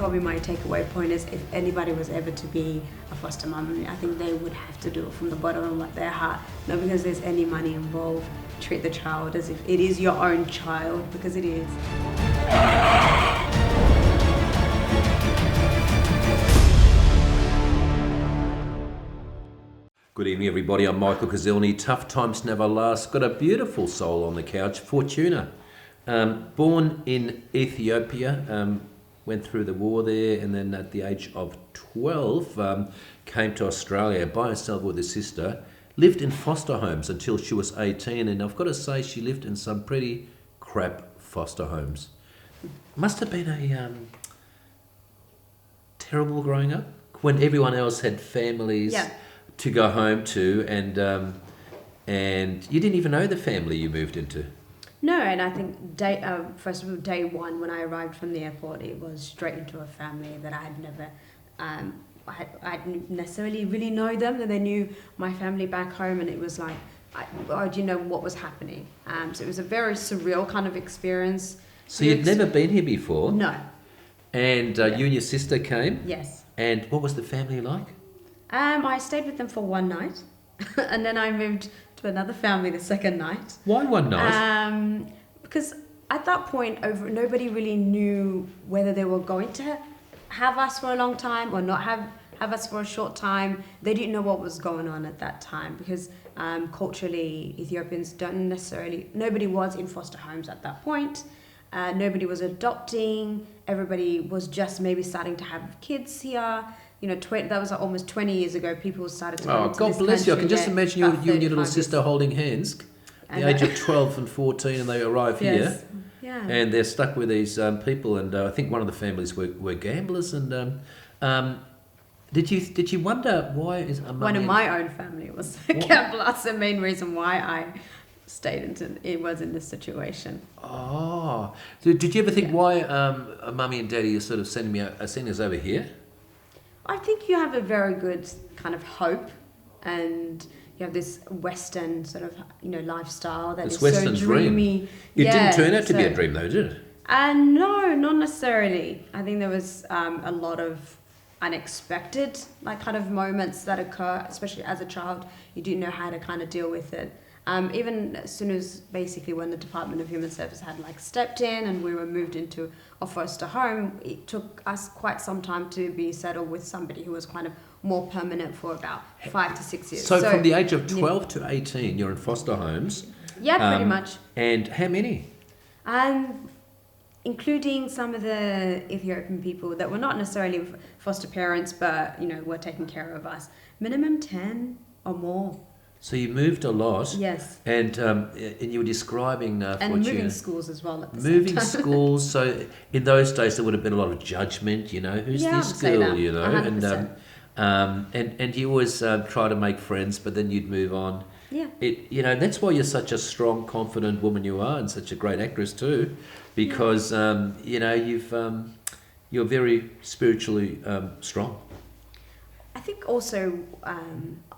probably my takeaway point is if anybody was ever to be a foster mum, I think they would have to do it from the bottom of their heart, not because there's any money involved. Treat the child as if it is your own child, because it is. Good evening, everybody. I'm Michael Kuzilny. Tough times never last. Got a beautiful soul on the couch, Fortuna. Born in Ethiopia, went through the war there, and then at the age of 12, came to Australia by herself with her sister. Lived in foster homes until she was 18, and I've got to say she lived in some pretty crap foster homes. Must have been a terrible growing up when everyone else had families to go home to, and you didn't even know the family you moved into. No, and I think first of all, day one when I arrived from the airport, it was straight into a family that I had never. I didn't necessarily really know them, and they knew my family back home, and it was like, I didn't know what was happening. So it was a very surreal kind of experience. So you'd never been here before? No. And you and your sister came? Yes. And what was the family like? I stayed with them for one night, and then I moved to another family the second night. Why one night? Because at that point, nobody really knew whether they were going to have us for a long time or not have us for a short time. They didn't know what was going on at that time because culturally, Ethiopians don't necessarily, nobody was in foster homes at that point. Nobody was adopting. Everybody was just maybe starting to have kids here. You know, that was almost 20 years ago. People started to. Oh, God bless you! I can just imagine you and your little sister holding hands, at the age of 12 and 14, and they arrive here, and they're stuck with these people. And I think one of the families were gamblers. And did you wonder why is a one of my own family was a gambler? That's the main reason why I stayed in this situation. Oh, so did you ever think why mummy and daddy are sort of sending us over here? I think you have a very good kind of hope, and you have this Western sort of lifestyle that is so dreamy. Dream. It didn't turn out to be a dream, though, did it? No, not necessarily. I think there was a lot of unexpected kind of moments that occur, especially as a child. You didn't know how to kind of deal with it. Even as soon as basically when the Department of Human Service had stepped in and we were moved into a foster home, it took us quite some time to be settled with somebody who was kind of more permanent for about 5 to 6 years. So from the age of 12 to 18, you're in foster homes? Yeah, pretty much. And how many? Including some of the Ethiopian people that were not necessarily foster parents, but were taking care of us. Minimum 10 or more. So you moved a lot. Yes. And you were describing and moving schools as well at the moving same time. schools. So in those days there would have been a lot of judgment. Who's this girl? 100%. And you always try to make friends, but then you'd move on. Yeah. That's why you're such a strong, confident woman you are, and such a great actress too, because you're very spiritually strong. I think also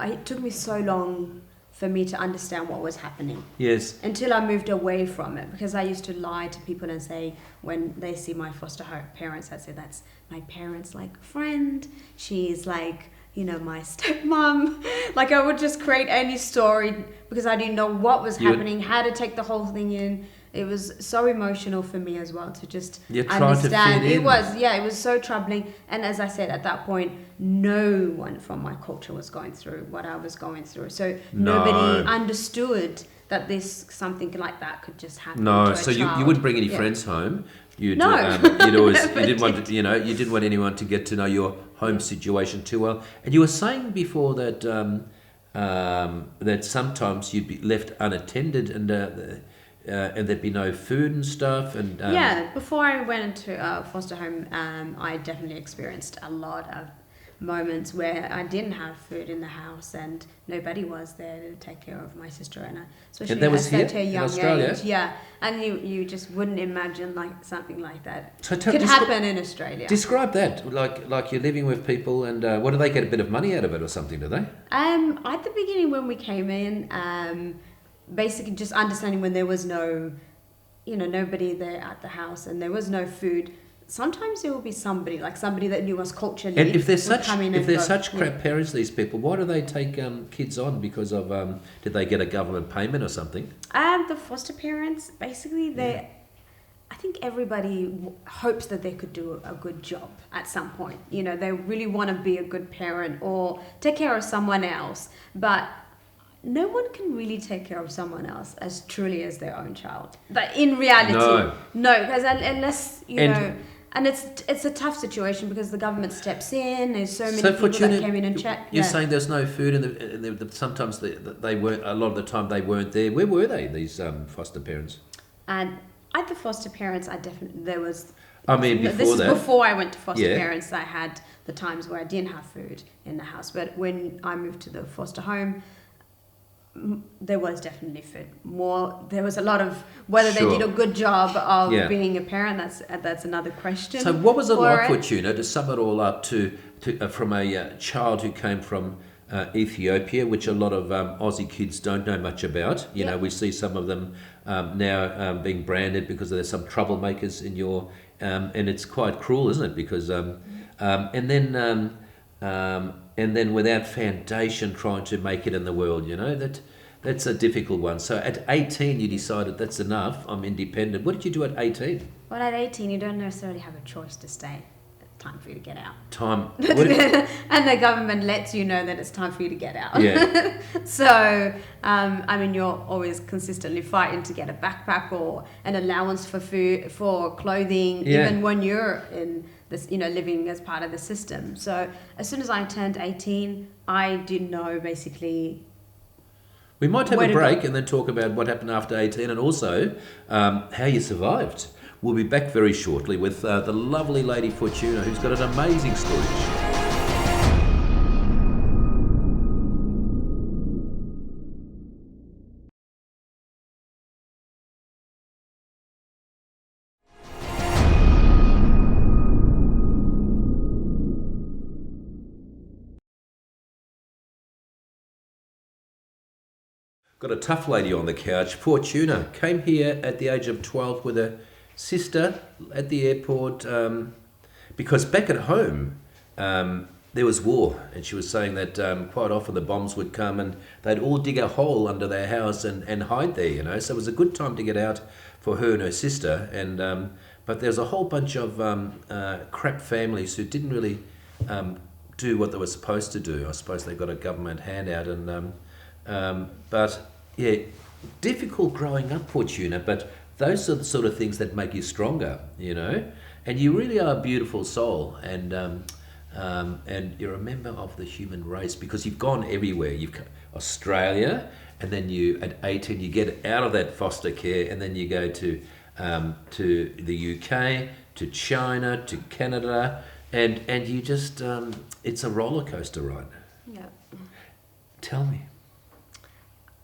it took me so long for me to understand what was happening. Yes. Until I moved away from it, because I used to lie to people and say, when they see my foster parents, I'd say, that's my parents' friend. She's my stepmom. I would just create any story because I didn't know what was happening, how to take the whole thing in. It was so emotional for me as well to just understand. It was so troubling. And as I said, at that point, no one from my culture was going through what I was going through. So nobody understood that something like that could just happen. No, to a so child. You wouldn't bring any friends home. You'd always you didn't want anyone to get to know your home situation too well. And you were saying before that that sometimes you'd be left unattended and there'd be no food and stuff. And before I went into foster home, I definitely experienced a lot of moments where I didn't have food in the house and nobody was there to take care of my sister and I, especially that was at such a young Australia? age. Yeah, and you just wouldn't imagine something like that could happen in Australia. Describe that, like you're living with people, and what do they get a bit of money out of it or something? Do they? At the beginning when we came in, basically just understanding when there was no, nobody there at the house and there was no food. sometimes there will be somebody that knew us culturally. And if they're would such crap parents, these people, why do they take kids on? Because of did they get a government payment or something? The foster parents, basically, I think everybody hopes that they could do a good job at some point. You know, they really want to be a good parent or take care of someone else, but no one can really take care of someone else as truly as their own child. But in reality, no, because unless you know. And it's a tough situation because the government steps in. There's so many people that came in and checked. You're saying there's no food, and sometimes they weren't. A lot of the time they weren't there. Where were they? These foster parents. And at the foster parents, there was. I mean, before I went to foster parents, I had the times where I didn't have food in the house. But when I moved to the foster home, there was definitely food. There was a lot of whether they did a good job of being a parent. That's another question. So what was it like, Fortuna, to sum it all up to from a child who came from Ethiopia, which a lot of Aussie kids don't know much about. You know, we see some of them now being branded because there's some troublemakers in your, and it's quite cruel, isn't it? Because and then without foundation, trying to make it in the world, you know, that's a difficult one. So at 18, you decided that's enough. I'm independent. What did you do at 18? Well, at 18, you don't necessarily have a choice to stay. Time for you to get out. And the government lets you know that it's time for you to get out. Yeah. So, I mean, you're always consistently fighting to get a backpack or an allowance for food, for clothing, even when you're in this, you know, living as part of the system. So, as soon as I turned 18, I didn't know basically. We might have a break and then talk about what happened after 18 and also how you survived. We'll be back very shortly with the lovely lady Fortuna, who's got an amazing story to share. Got a tough lady on the couch. Fortuna came here at the age of 12 with her sister at the airport because back at home there was war, and she was saying that quite often the bombs would come and they'd all dig a hole under their house and hide there, you know. So it was a good time to get out for her and her sister, and but there's a whole bunch of crap families who didn't really do what they were supposed to do. I suppose they got a government handout, and but yeah, difficult growing up, Fortuna, but those are the sort of things that make you stronger, you know. And you really are a beautiful soul, and you're a member of the human race because you've gone everywhere. You've Australia, and then you at 18 you get out of that foster care, and then you go to the UK, to China, to Canada, and you just it's a roller coaster ride. Yeah. Tell me.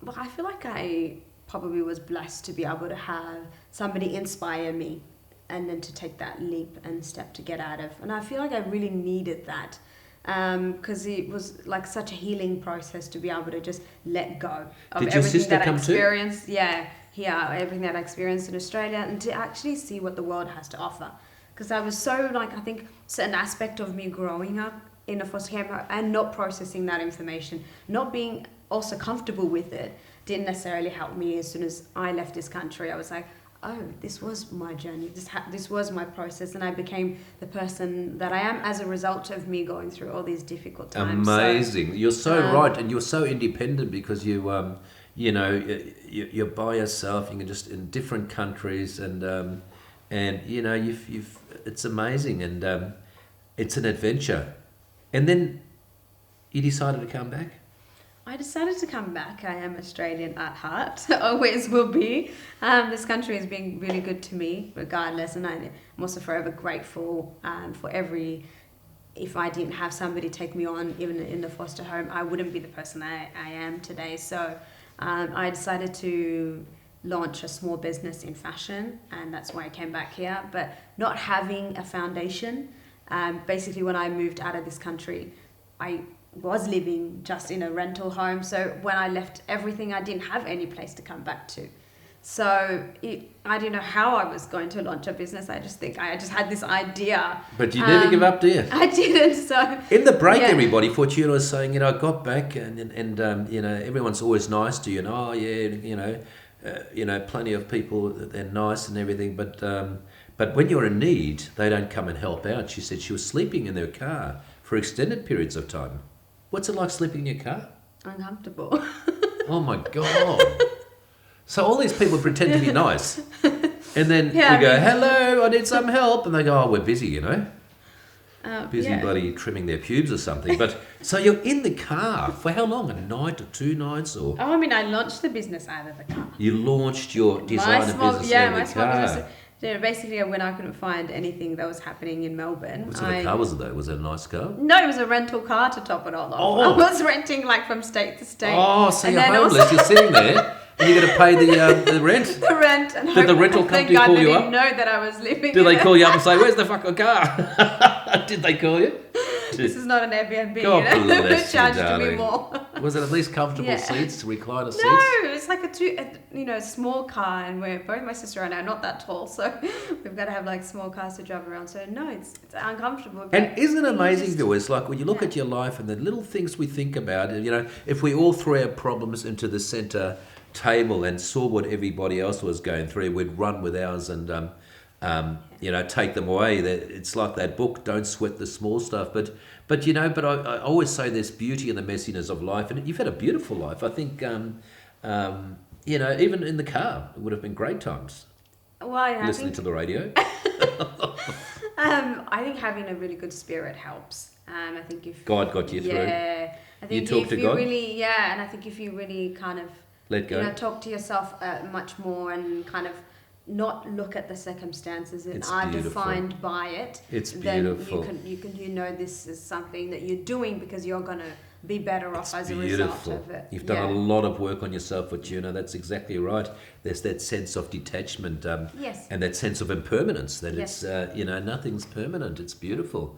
Well, I feel like I probably was blessed to be able to have somebody inspire me and then to take that leap and step to get out of. And I feel like I really needed that because it was like such a healing process to be able to just let go of everything that I experienced. Yeah, everything that I experienced in Australia, and to actually see what the world has to offer. Because I was so I think certain aspect of me growing up in a foster care and not processing that information, not being also comfortable with it, didn't necessarily help me. As soon as I left this country, I was like, oh, this was my journey, this was my process, and I became the person that I am as a result of me going through all these difficult times. Amazing. So, you're so right, and you're so independent because you you're by yourself. You can just in different countries, and you know you've it's amazing, and it's an adventure. And then you decided to come back. I decided to come back. I am Australian at heart, always will be. This country has been really good to me, regardless, and I'm also forever grateful for if I didn't have somebody take me on, even in the foster home, I wouldn't be the person I am today. So I decided to launch a small business in fashion, and that's why I came back here. But not having a foundation, basically when I moved out of this country, I was living just in a rental home. So when I left everything, I didn't have any place to come back to. So I didn't know how I was going to launch a business. I just had this idea. But you never give up, do you? I didn't. So in the break, everybody, Fortuna was saying, I got back and everyone's always nice to you, and plenty of people, they're nice and everything, but when you're in need, they don't come and help out. She said she was sleeping in their car for extended periods of time. What's it like sleeping in your car? Uncomfortable. Oh my God. So all these people pretend to be nice. And then you go, hello, I need some help. And they go, oh, we're busy, Busy bloody trimming their pubes or something. But so you're in the car for how long? A night or 2 nights or? Oh, I mean, I launched the business out of the car. You launched your designer business out of the small car. business. Basically, when I couldn't find anything that was happening in Melbourne. What sort of car was it though? Was it a nice car? No, it was a rental car to top it all off. Oh. I was renting from state to state. Oh, so you're homeless, you're sitting there and you're going to pay the rent? The rent. And did the rental company call you up? They didn't know that I was living Did they call you up and say, where's the fucking car? Did they call you? This is not an Airbnb, God They bless charged you, darling. me more. Was it at least comfortable seats, recliner seats? No, it's like a small car, and we're both my sister and I are not that tall, so we've got to have small cars to drive around. So no, it's uncomfortable. And isn't it amazing to us, when you look at your life and the little things we think about, if we all threw our problems into the centre table and saw what everybody else was going through, we'd run with ours and take them away. It's like that book, Don't Sweat the Small Stuff. But I always say there's beauty in the messiness of life, and you've had a beautiful life. I think, even in the car, it would have been great times. Well, listening to the radio. I think having a really good spirit helps. I think if God got you through. Yeah, I think you talk to God. Really, and I think if you really kind of let go, talk to yourself much more and kind of not look at the circumstances that are defined by it. It's beautiful. Then you can this is something that you're doing because you're gonna be better off as a result of it. You've done a lot of work on yourself, Fortuna. That's exactly right. There's that sense of detachment, and that sense of impermanence. That it's nothing's permanent. It's beautiful.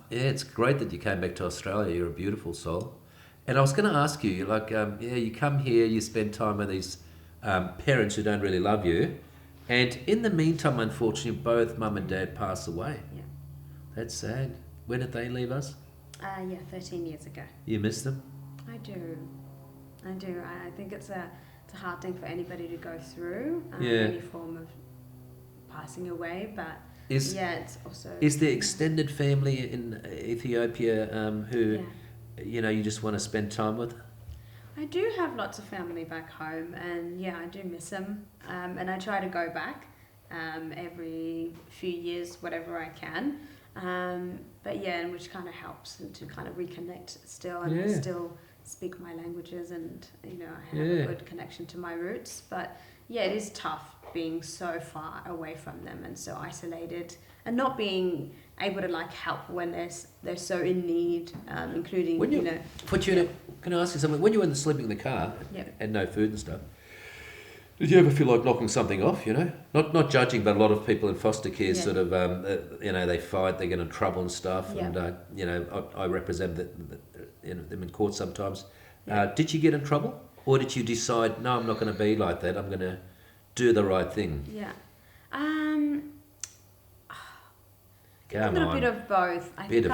It's great that you came back to Australia. You're a beautiful soul. And I was going to ask you, you come here, you spend time with these parents who don't really love you. And in the meantime, unfortunately, both mum and dad pass away. Yeah. That's sad. When did they leave us? 13 years ago. You miss them? I do. I think it's a hard thing for anybody to go through, any form of passing away, but it's also... Is there extended family in Ethiopia who, you just want to spend time with? I do have lots of family back home, and I do miss them, and I try to go back every few years, whatever I can, and which kind of helps to kind of reconnect still, and I still speak my languages, and I have a good connection to my roots, but it is tough being so far away from them and so isolated, and not being able to help when they're so in need, including Fortuna, can I ask you something? When you were sleeping in the car and no food and stuff, did you ever feel like knocking something off? Not judging, but a lot of people in foster care sort of they fight, they get in trouble and stuff, and I represent them in court sometimes. Did you get in trouble, or did you decide, no, I'm not going to be like that, I'm going to do the right thing? A little bit of both. I bit of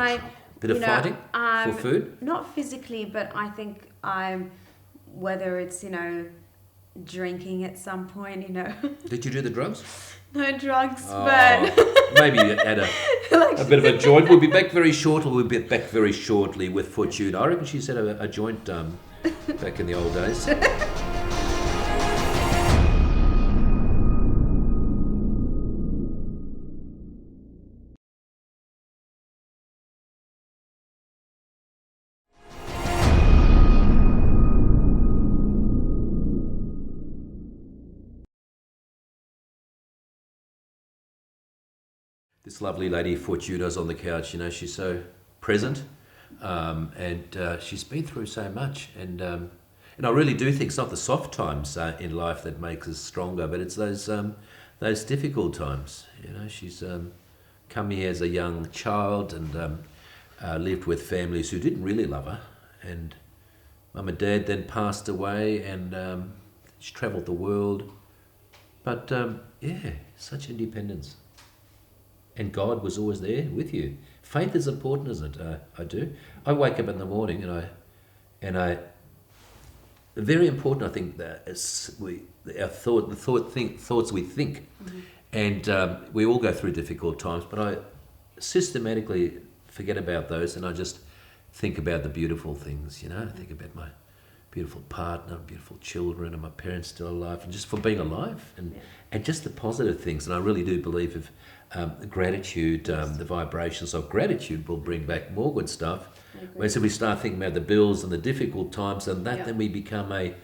fighting for food? Not physically, but I think whether it's, drinking at some point, Did you do the drugs? No drugs, but... Maybe you had a bit of a joint. We'll be back very shortly. We'll be back very shortly with Fortuna. I reckon she's had a joint back in the old days. This lovely lady, Fortuna's on the couch, she's so present, and she's been through so much, and I really do think it's not the soft times in life that makes us stronger, but it's those difficult times. She's come here as a young child and lived with families who didn't really love her, and mum and dad then passed away, and she travelled the world, But yeah, such independence. And God was always there with you. Faith is important, isn't it? I do. I wake up in the morning and I very important. I think that thoughts we think, and we all go through difficult times. But I systematically forget about those, and I just think about the beautiful things. I think about my beautiful partner, beautiful children, and my parents still alive, and just for being alive, and just the positive things. And I really do believe if gratitude, the vibrations of gratitude will bring back more good stuff. Whereas if we start thinking about the bills and the difficult times and that, then we become a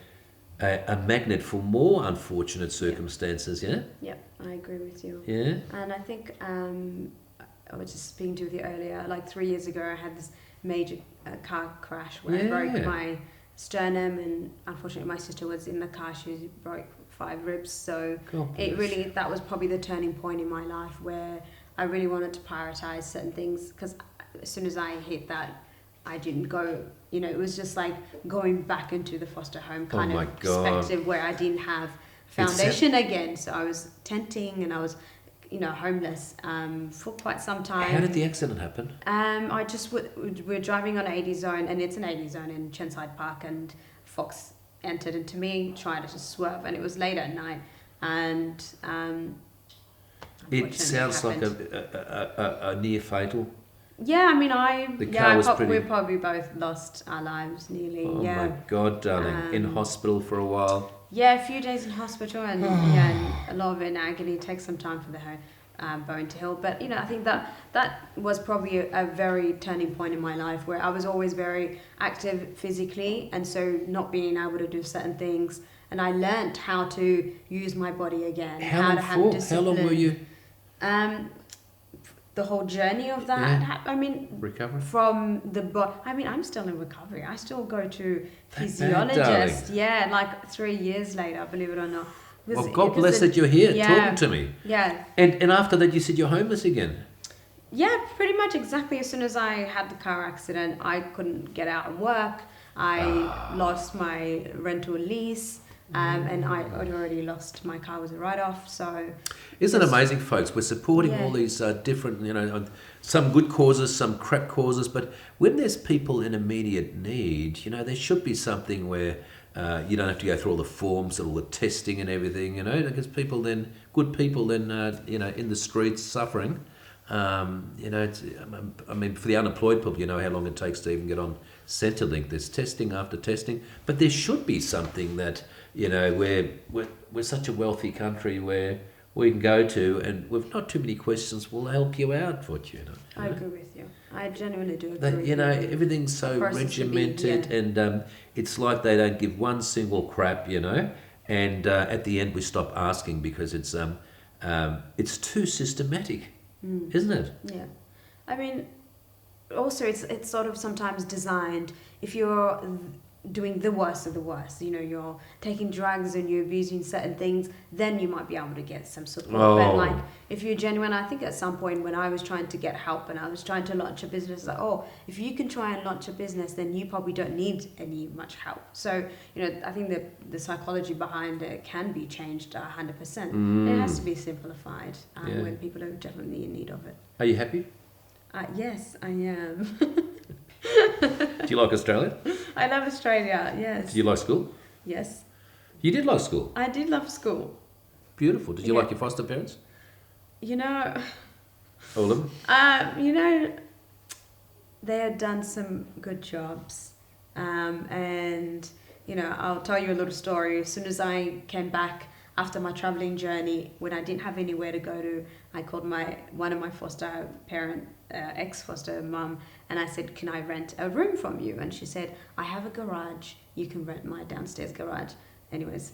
magnet for more unfortunate circumstances, yeah? Yep, I agree with you. Yeah? And I think I was just speaking to you earlier, like 3 years ago I had this major car crash where I broke my sternum, and unfortunately my sister was in the car. She broke 5 ribs, so that was probably the turning point in my life where I really wanted to prioritize certain things, because as soon as I hit that, I didn't go, it was just like going back into the foster home kind of perspective where I didn't have foundation again. So I was tenting and I was homeless for quite some time. How did the accident happen? We're driving on 80 zone, and it's an 80 zone in Chenside Park, and Fox entered into me, tried to swerve, and it was late at night, and it sounds like a near fatal. Yeah, I mean, we probably both lost our lives nearly. Oh my God, darling! In hospital for a while. Yeah, a few days in hospital, and and a lot of it in agony. It takes some time for the bone to heal. But I think that was probably a very turning point in my life, where I was always very active physically, and so not being able to do certain things, and I learnt how to use my body again. How to have discipline. How long were you? The whole journey of that, recovery from I'm still in recovery. I still go to physiologists. Like 3 years later, believe it or not. Well, God bless that you're here talking to me. Yeah. And after that, you said you're homeless again. Yeah, pretty much exactly. As soon as I had the car accident, I couldn't get out and work. I lost my rental lease. And I had already lost my car was a write-off, so... Isn't it amazing, folks? We're supporting all these different, some good causes, some crap causes, but when there's people in immediate need, there should be something where you don't have to go through all the forms and all the testing and everything, because good people then, in the streets suffering. For the unemployed people, how long it takes to even get on Centrelink. There's testing after testing, but there should be something that, we're such a wealthy country where we can go to, and with not too many questions, we'll help you out, Fortuna. I agree with you. I genuinely do agree that, with you. Everything's so regimented, and it's like they don't give one single crap, and at the end we stop asking because it's too systematic, isn't it? Yeah. I mean, also it's sort of sometimes designed, if you're doing the worst of the worst, you're taking drugs and you're abusing certain things, then you might be able to get some support. But if you're genuine, I think at some point when I was trying to get help and I was trying to launch a business, if you can try and launch a business, then you probably don't need much help. So I think that the psychology behind it can be changed 100%. It has to be simplified when people are definitely in need of it. Are you happy? Yes, I am. Do you like Australia? I love Australia, yes. Did you like school? Yes. You did like school? I did love school. Beautiful. Did you like your foster parents? All of them? They had done some good jobs. And, I'll tell you a little story. As soon as I came back after my travelling journey, when I didn't have anywhere to go to, I called one of my foster parent, ex-foster mum, and I said, can I rent a room from you? And she said, I have a garage. You can rent my downstairs garage. Anyways,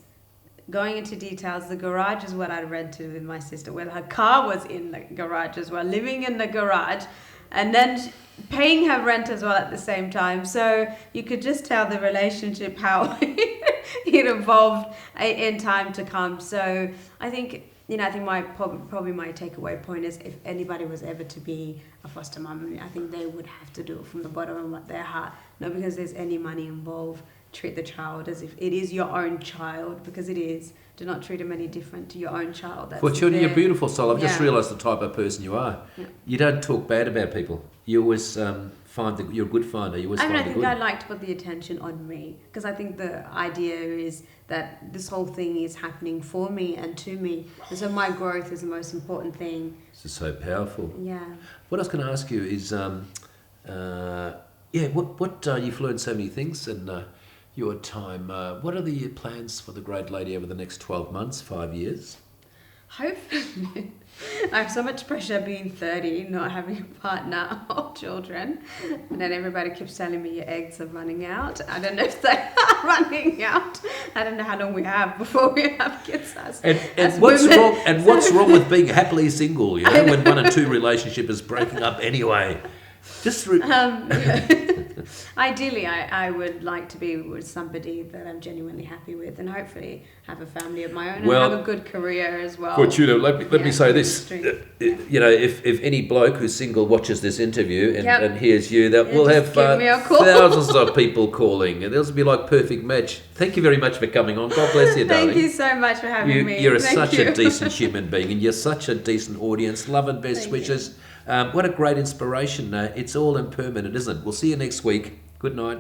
going into details, the garage is what I rented with my sister, where her car was in the garage as well, living in the garage, and then paying her rent as well at the same time. So you could just tell the relationship, how it evolved in time to come. So I think my probably my takeaway point is, if anybody was ever to be a foster mum, I think they would have to do it from the bottom of their heart, not because there's any money involved. treat the child as if it is your own child, because it is. Do not treat them any different to your own child. That's Fortuna, you're a beautiful soul. I've just Yeah. realised the type of person you are. Yeah. You don't talk bad about people. You always you're a good finder. You always I find the think good. I like to put the attention on me, because I think the idea is that this whole thing is happening for me and to me. And so my growth is the most important thing. This is so powerful. Yeah. What I was going to ask you is, you've learned so many things in your time. What are the plans for the great lady over the next 12 months, 5 years? Hopefully. I have so much pressure being 30, not having a partner or children. And then everybody keeps telling me your eggs are running out. I don't know if they are running out. I don't know how long we have before we have kids as What's women. wrong? And what's wrong with being happily single? You know, when 1 and 2 relationship is breaking up anyway. Ideally, I would like to be with somebody that I'm genuinely happy with, and hopefully have a family of my own and have a good career as well. Fortuna, let me say this. Industry. You know, if any bloke who's single watches this interview and hears you, that we'll have give me a call. thousands of people calling, and there'll be like perfect match. Thank you very much for coming on. God bless you, darling. Thank you so much for having me. You're Thank such you. a decent human being, and you're such a decent audience. Love and best wishes. What a great inspiration. It's all impermanent, isn't it? We'll see you next week. Good night.